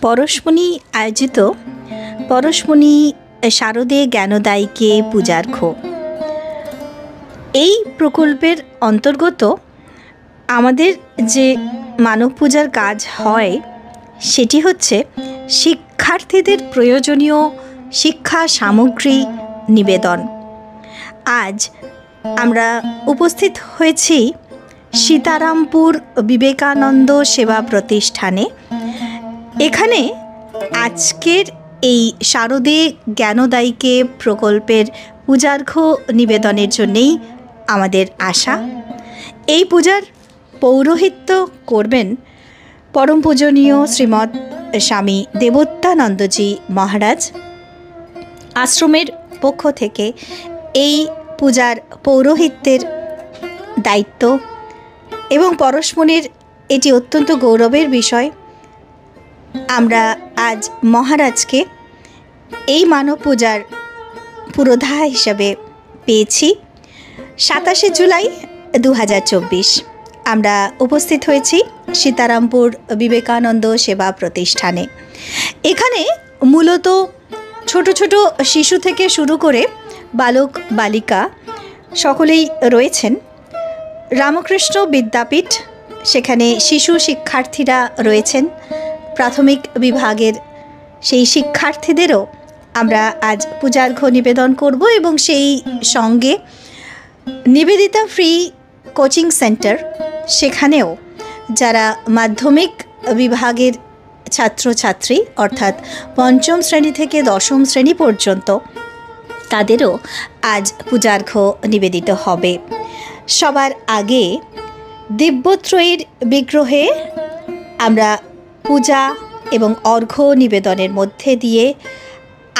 পরশমণি আয়োজিত পরশমণি শারদে জ্ঞানদায়ীকে পূজার্ঘ এই প্রকল্পের অন্তর্গত আমাদের যে মানব পূজার কাজ হয় সেটি হচ্ছে শিক্ষার্থীদের প্রয়োজনীয় শিক্ষা সামগ্রী নিবেদন। আজ আমরা উপস্থিত হয়েছি সীতারামপুর বিবেকানন্দ সেবা প্রতিষ্ঠানে। এখানে আজকের এই শারদে জ্ঞানদায়ীকে প্রকল্পের পূজার্ঘ নিবেদনের জন্যেই আমাদের আশা। এই পূজার পৌরোহিত্য করবেন পরম পূজনীয় শ্রীমৎ স্বামী দেবোত্তানন্দজি মহারাজ। আশ্রমের পক্ষ থেকে এই পূজার পৌরোহিত্যের দায়িত্ব এবং পরশমণির এটি অত্যন্ত গৌরবের বিষয়। আমরা আজ মহারাজকে এই মানব পূজার পুরোধা হিসাবে পেয়েছি। 27শে জুলাই 2024 আমরা উপস্থিত হয়েছি সীতারামপুর বিবেকানন্দ সেবা প্রতিষ্ঠানে। এখানে মূলত ছোট ছোট শিশু থেকে শুরু করে বালক বালিকা সকলেই রয়েছেন। রামকৃষ্ণ বিদ্যাপীঠ, সেখানে শিশু শিক্ষার্থীরা রয়েছেন। প্রাথমিক বিভাগের সেই শিক্ষার্থীদেরও আমরা আজ পূজার্ঘ নিবেদন করব এবং সেই সঙ্গে নিবেদিতা ফ্রি কোচিং সেন্টার, সেখানেও যারা মাধ্যমিক বিভাগের ছাত্রছাত্রী অর্থাৎ পঞ্চম শ্রেণী থেকে দশম শ্রেণী পর্যন্ত, তাদেরও আজ পূজার্ঘ নিবেদিত হবে। সবার আগে দিব্যত্রয়ীর বিগ্রহে আমরা পূজা এবং অর্ঘ্য নিবেদনের মধ্যে দিয়ে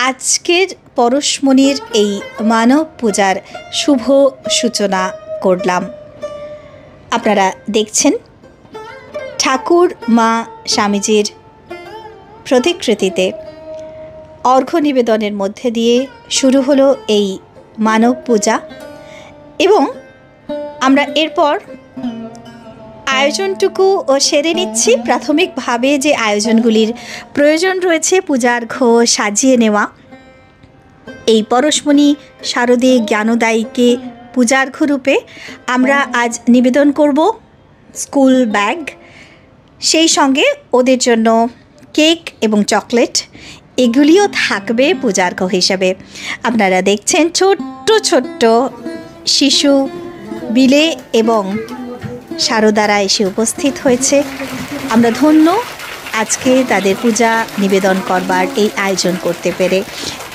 আজকের পরশমণির এই মানব পূজার শুভ সূচনা করলাম। আপনারা দেখছেন ঠাকুর মা স্বামীজির প্রতিকৃতিতে অর্ঘ্য নিবেদনের মধ্যে দিয়ে শুরু হলো এই মানব পূজা এবং আমরা এরপর আয়োজনটুকু সেরে নিচ্ছি। প্রাথমিকভাবে যে আয়োজনগুলির প্রয়োজন রয়েছে পূজার্ঘ সাজিয়ে নেওয়া, এই পরশমণি শারদে জ্ঞানদায়ীকে পূজার্ঘ রূপে আমরা আজ নিবেদন করব স্কুল ব্যাগ, সেই সঙ্গে ওদের জন্য কেক এবং চকলেট, এগুলিও থাকবে পূজার্ঘ হিসাবে। আপনারা দেখছেন ছোট্ট ছোট্ট শিশু বিলে এবং শারদারা এসে উপস্থিত হয়েছে। আমরা ধন্য আজকে তাদের পূজা নিবেদন করবার এই আয়োজন করতে পেরে।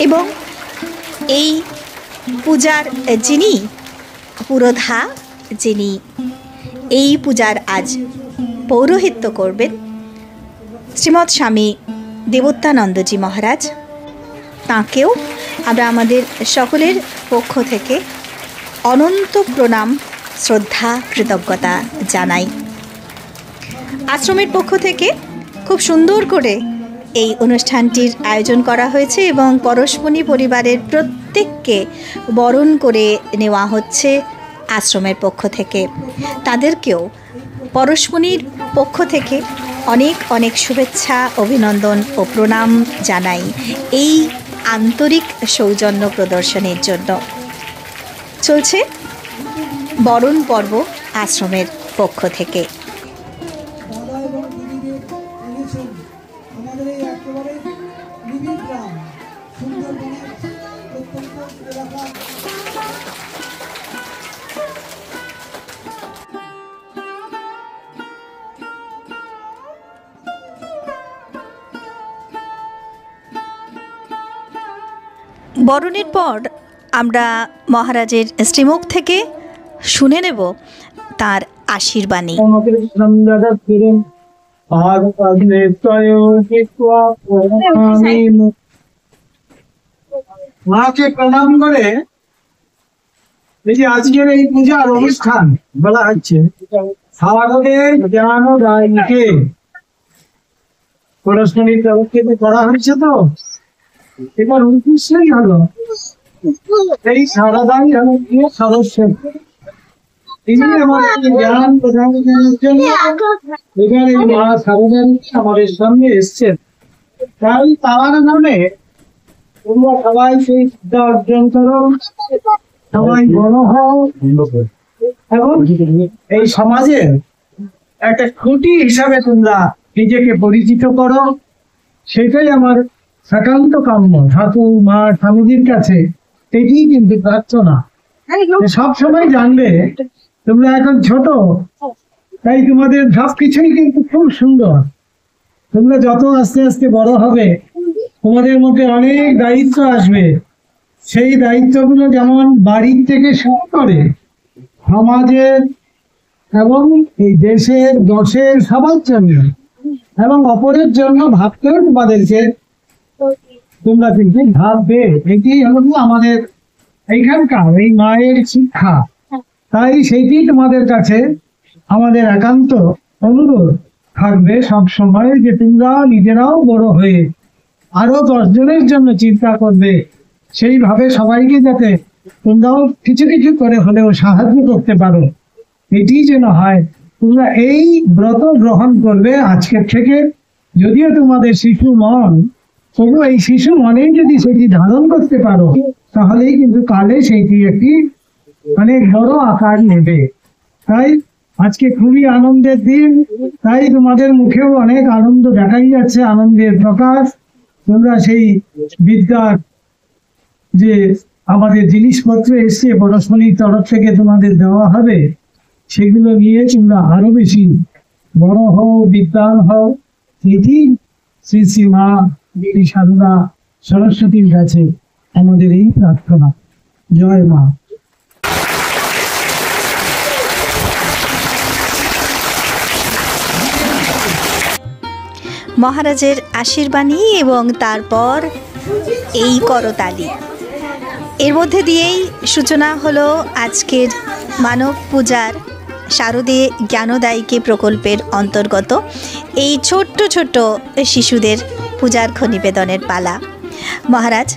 এবং এই পূজার যিনি পুরোধা, যিনি এই পূজার আজ পৌরোহিত্য করবেন, শ্রীমৎ স্বামী দেবোত্তানন্দজি মহারাজ, তাঁকেও আমরা আমাদের সকলের পক্ষ থেকে অনন্ত প্রণাম, শ্রদ্ধা, কৃতজ্ঞতা জানাই। আশ্রমের পক্ষ থেকে খুব সুন্দর করে এই অনুষ্ঠানটির আয়োজন করা হয়েছে এবং পরশমণি পরিবারের প্রত্যেককে বরণ করে নেওয়া হচ্ছে আশ্রমের পক্ষ থেকে। তাদেরকেও পরশমণির পক্ষ থেকে অনেক অনেক শুভেচ্ছা, অভিনন্দন ও প্রণাম জানাই এই আন্তরিক সৌজন্য প্রদর্শনের জন্য। চলছে বরণ পর্ব আশ্রমের পক্ষ থেকে। বরণের পর আমরা মহারাজের শ্রীমুখ থেকে শুনে নেব তার আশীর্বাণী। মাকে প্রণাম করে এই যে আজকের এই পূজার অনুষ্ঠান বলা হচ্ছে শারদে জ্ঞানদায়ীকে পরশমণির তরফে করা হয়েছে। তো এবার উদ্দেশ্যই হলো এই শারদাই হলো গিয়ে সরস্বতী, তিনি আমাদের জ্ঞান প্রদানের জন্য এখানে মা শারদাই আমাদের সামনে এসছেন। তাই তার নামে তোমরা সবাই সেই বিদ্যা অর্জন করো, সবাই বড় হও এবং এই সমাজের একটা খুঁটি হিসাবে তোমরা নিজেকে পরিচিত করো। সেটাই আমার একান্ত কাম্য ঠাকুর মা স্বামীজির কাছে। এটি কিন্তু প্রার্থনা সব সময় জানবে তোমরা এখন ছোট, তাই তোমাদের সব কিছুই কিন্তু খুব সুন্দর। তোমরা যত আস্তে আস্তে বড় হবে তোমাদের মধ্যে অনেক দায়িত্ব আসবে। সেই দায়িত্বগুলো যেমন বাড়ির থেকে শুরু করে সমাজের এবং এই দেশের দশের সবার জন্য এবং অপরের জন্য ভাবতেও তোমাদেরকে তোমরা কিন্তু ভাববে। এটি হলো আমাদের এইখানকার এই মায়ের শিক্ষা। তাই সেইটি তোমাদের কাছে আমাদের একান্ত অনুরোধ থাকবে সব সময় যে তোমরাও নিজেরাও বড় হয়ে আরো 10 জনের জন্য চিন্তা করবে, সেইভাবে সবাইকে যাতে তোমরাও কিছু কিছু করে হলেও সাহায্য করতে পারো। এটি যেন হয়। তোমরা এই ব্রত গ্রহণ করবে আজকের থেকে। যদিও তোমাদের শিশু মন, তবু এই শিশু মনেই যদি সেটি ধারণ করতে পারো তাহলেই কিন্তু কালে সেইটি একটি অনেক বড় আকার নেবে। তাই আজকে খুবই আনন্দের দিন, তাই তোমাদের মুখেও অনেক আনন্দ দেখাই যাচ্ছে, আনন্দের প্রকাশ। তোমরা সেই বিদ্যার যে আমাদের জিনিসপত্র এসছে পরস্পরের তরফ থেকে তোমাদের দেওয়া হবে, সেগুলো নিয়ে তোমরা আরো বেশি বড় হও, বিদ্যান হও। এটি শ্রী শ্রী মা শ্রী সারদা সরস্বতীর কাছে আমাদের এই প্রার্থনা। জয় মা। মহারাজের আশীর্বাণী এবং তারপর এই করতালি, এর মধ্যে দিয়েই সূচনা হলো আজকের মানব পূজার শারদে জ্ঞানদায়িকে প্রকল্পের অন্তর্গত এই ছোট্ট ছোট্ট শিশুদের পূজার্ঘ্য নিবেদনের পালা। মহারাজ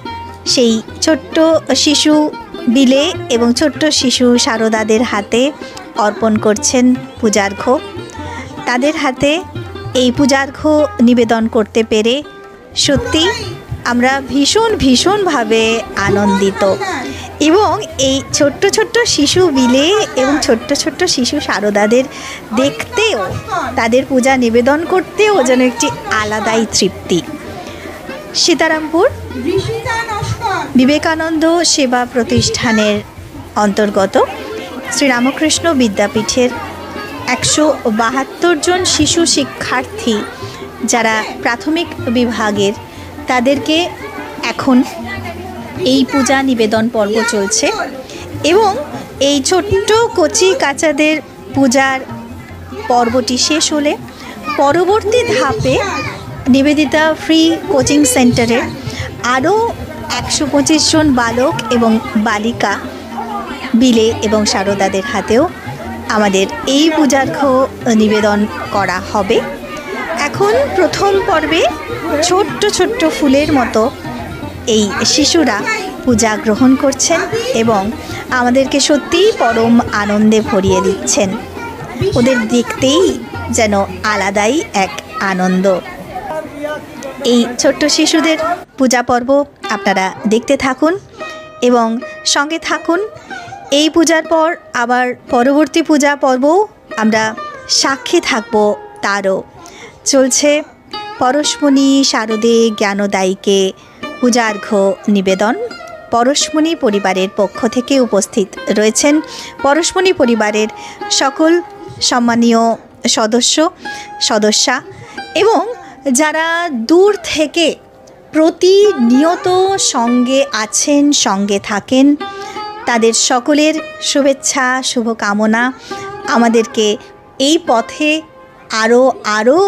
সেই ছোট্ট শিশু বিলে এবং ছোট্ট শিশু শারদাদের হাতে অর্পণ করছেন পূজার্ঘ্য। তাদের হাতে এই পূজার্ঘ্য নিবেদন করতে পেরে সত্যি আমরা ভীষণভাবে আনন্দিত। এবং এই ছোট্ট ছোট্ট শিশু বিলে এবং ছোট্ট ছোট্ট শিশু শারদাদের দেখতেও, তাদের পূজা নিবেদন করতেও যেন একটি আলাদাই তৃপ্তি। সীতারামপুর বিবেকানন্দ সেবা প্রতিষ্ঠানের অন্তর্গত শ্রীরামকৃষ্ণ বিদ্যাপীঠের 172 জন শিশু শিক্ষার্থী যারা প্রাথমিক বিভাগের, তাদেরকে এখন এই পূজা নিবেদন পর্ব চলছে এবং এই ছোট্ট কচি কাচাদের পূজার পর্বটি শেষ হলে পরবর্তী ধাপে নিবেদিতা ফ্রি কোচিং সেন্টারে আরও 125 জন বালক এবং বালিকা বিলে এবং শারদাদের হাতেও আমাদের এই পূজার্ঘ্য নিবেদন করা হবে। এখন প্রথম পর্বে ছোট্ট ছোট্ট ফুলের মতো এই শিশুরা পূজা গ্রহণ করছেন এবং আমাদেরকে সত্যিই পরম আনন্দে ভরিয়ে দিচ্ছেন। ওদের দেখতেই যেন আলাদাই এক আনন্দ। এই ছোট্ট শিশুদের পূজা পর্ব আপনারা দেখতে থাকুন এবং সঙ্গে থাকুন। এই পূজার পর আবার পরবর্তী পূজা পর্বও আমরা সাক্ষী থাকব। তারও চলছে পরশমণি শারদে জ্ঞানদায়িকে পূজার্ঘ্য নিবেদন। পরশমণি পরিবারের পক্ষ থেকে উপস্থিত রয়েছেন পরশমণি পরিবারের সকল সম্মানীয় সদস্যা এবং যারা দূর থেকে প্রতিনিয়ত সঙ্গে আছেন, সঙ্গে থাকেন, তাদের সকলের শুভেচ্ছা শুভকামনা আমাদেরকে এই পথে আরও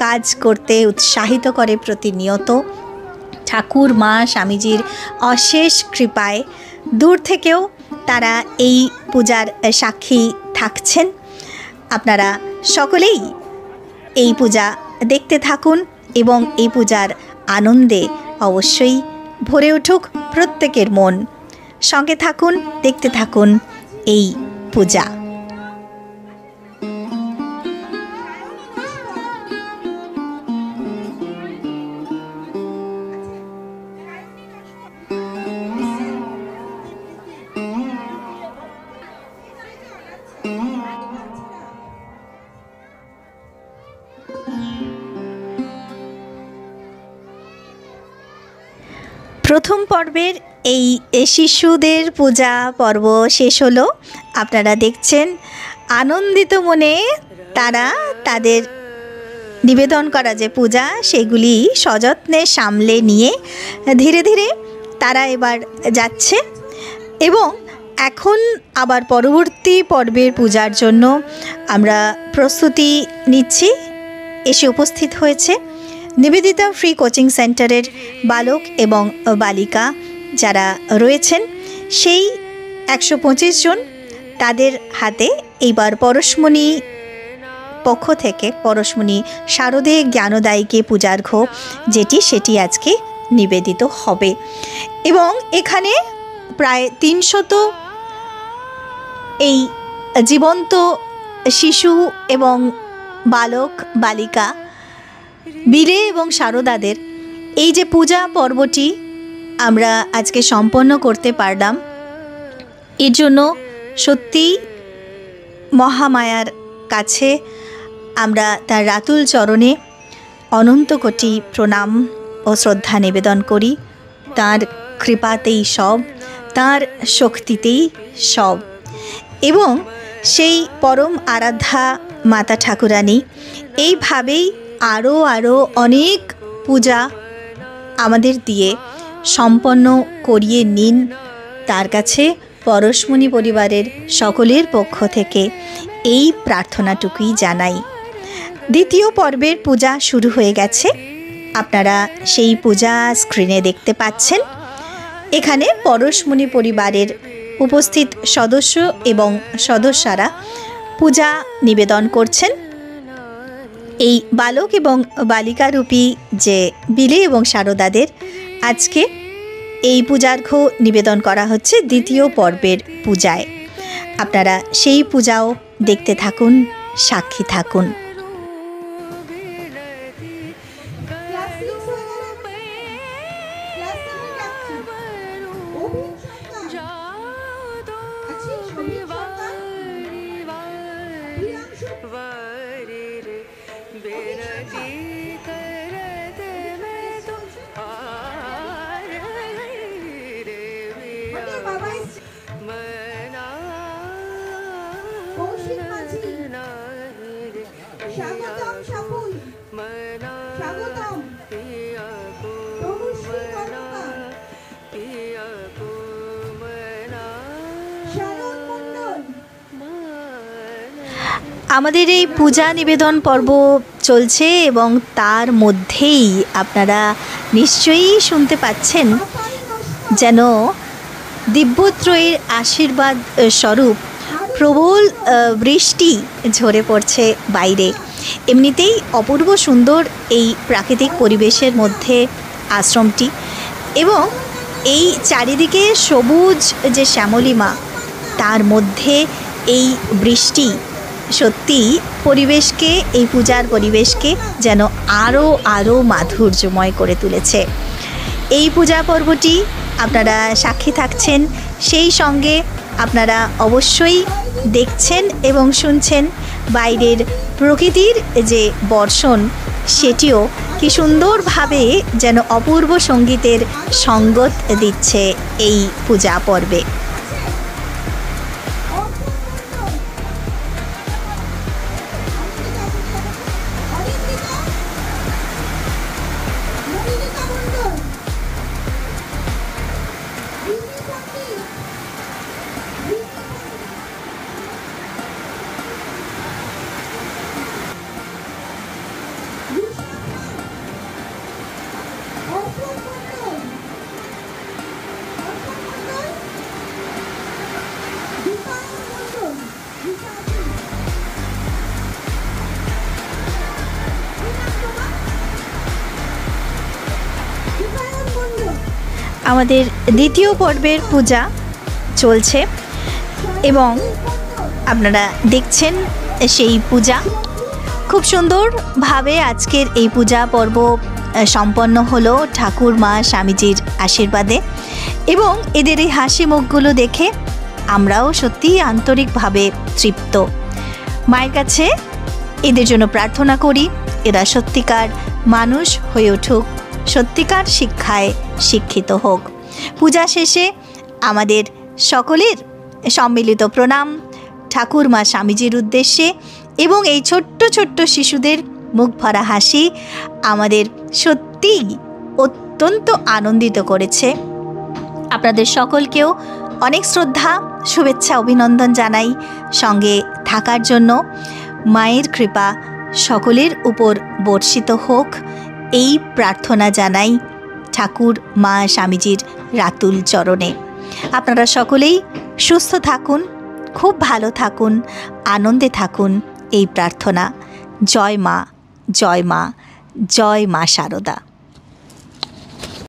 কাজ করতে উৎসাহিত করে প্রতিনিয়ত। ঠাকুর মা স্বামীজির অশেষ কৃপায় দূর থেকেও তারা এই পূজার সাক্ষী থাকছেন। আপনারা সকলেই এই পূজা দেখতে থাকুন এবং এই পূজার আনন্দে অবশ্যই ভরে উঠুক প্রত্যেকের মন। সঙ্গে থাকুন, দেখতে থাকুন এই পূজা। প্রথম পর্বের এই শিশুদের পূজা পর্ব শেষ হলো। আপনারা দেখছেন আনন্দিত মনে তারা তাদের নিবেদন করা যে পূজা সেগুলি সযত্নে সামলে নিয়ে ধীরে ধীরে তারা এবার যাচ্ছে এবং এখন আবার পরবর্তী পর্বের পূজার জন্য আমরা প্রস্তুতি নিচ্ছি। এসে উপস্থিত হয়েছে নিবেদিতা ফ্রি কোচিং সেন্টারের বালক এবং বালিকা যারা রয়েছেন সেই 125 জন। তাদের হাতে এইবার পরশমণি পক্ষ থেকে পরশমণি শারদে জ্ঞানদায়ীকে পূজার্ঘ্য সেটি আজকে নিবেদিত হবে এবং এখানে প্রায় 300 এই জীবন্ত শিশু এবং বালক বালিকা বীরে এবং শারদাদের এই যে পূজা পর্বটি আমরা আজকে সম্পন্ন করতে পারলাম, এর জন্য সত্যি মহামায়ার কাছে আমরা তার রাতুল চরণে অনন্ত কোটি প্রণাম ও শ্রদ্ধা নিবেদন করি। তার কৃপাতেই সব, তার শক্তিতেই সব। এবং সেই পরম আরাধ্যা মাতা ঠাকুরানী এইভাবেই আরও অনেক পূজা আমাদের দিয়ে সম্পন্ন করিয়ে নিন। তার কাছে পরশমণি পরিবারের সকলের পক্ষ থেকে এই প্রার্থনাটুকুই জানাই। দ্বিতীয় পর্বের পূজা শুরু হয়ে গেছে, আপনারা সেই পূজা স্ক্রিনে দেখতে পাচ্ছেন। এখানে পরশমণি পরিবারের উপস্থিত সদস্য এবং সদস্যরা পূজা নিবেদন করছেন। এই বালক এবং বালিকারূপী যে বিলে এবং শারদাদের আজকে এই পূজার্ঘ্য নিবেদন করা হচ্ছে দ্বিতীয় পর্বের পূজায়। আপনারা সেই পূজাও দেখতে থাকুন, সাক্ষী থাকুন। আমাদের এই পূজা নিবেদন পর্ব চলছে এবং তার মধ্যেই আপনারা নিশ্চয়ই শুনতে পাচ্ছেন যেন দিব্যত্রয়ের আশীর্বাদ স্বরূপ প্রবল বৃষ্টি ঝরে পড়ছে বাইরে। এমনিতেই অপূর্ব সুন্দর এই প্রাকৃতিক পরিবেশের মধ্যে আশ্রমটি এবং এই চারিদিকে সবুজ যে শ্যামলিমা, তার মধ্যে এই বৃষ্টি সত্যি পরিবেশকে, এই পূজার পরিবেশকে যেন আরও মাধুর্যময় করে তুলেছে। এই পূজা পর্বটি আপনারা সাক্ষী থাকছেন, সেই সঙ্গে আপনারা অবশ্যই দেখছেন এবং শুনছেন বাইরের প্রকৃতির যে বর্ষণ, সেটিও কি সুন্দরভাবে যেন অপূর্ব সঙ্গীতের সঙ্গত দিচ্ছে এই পূজা পর্বে। আমাদের দ্বিতীয় পর্বের পূজা চলছে এবং আপনারা দেখছেন সেই পূজা। খুব সুন্দরভাবে আজকের এই পূজা পর্ব সম্পন্ন হলো ঠাকুর মা স্বামীজির আশীর্বাদে এবং এদের এই হাসি মুখগুলো দেখে আমরাও সত্যিই আন্তরিকভাবে তৃপ্ত। মায়ের কাছে এদের জন্য প্রার্থনা করি এরা সত্যিকার মানুষ হয়ে উঠুক, সত্যিকার শিক্ষায় শিক্ষিত হোক। পূজা শেষে আমাদের সকলের সম্মিলিত প্রণাম ঠাকুরমা স্বামীজির উদ্দেশ্যে, এবং এই ছোট্ট ছোট্ট শিশুদের মুখ ভরা হাসি আমাদের সত্যিই অত্যন্ত আনন্দিত করেছে। আপনাদের সকলকেও অনেক শ্রদ্ধা, শুভেচ্ছা, অভিনন্দন জানাই। সঙ্গে থাকার জন্য মায়ের কৃপা সকলের উপর বর্ষিত হোক, এই প্রার্থনা জানাই ঠাকুর মা স্বামীজির রাতুল চরণে। আপনারা সকলেই সুস্থ থাকুন, খুব ভালো থাকুন, আনন্দে থাকুন, এই প্রার্থনা। জয় মা, জয় মা, জয় মা শারদা।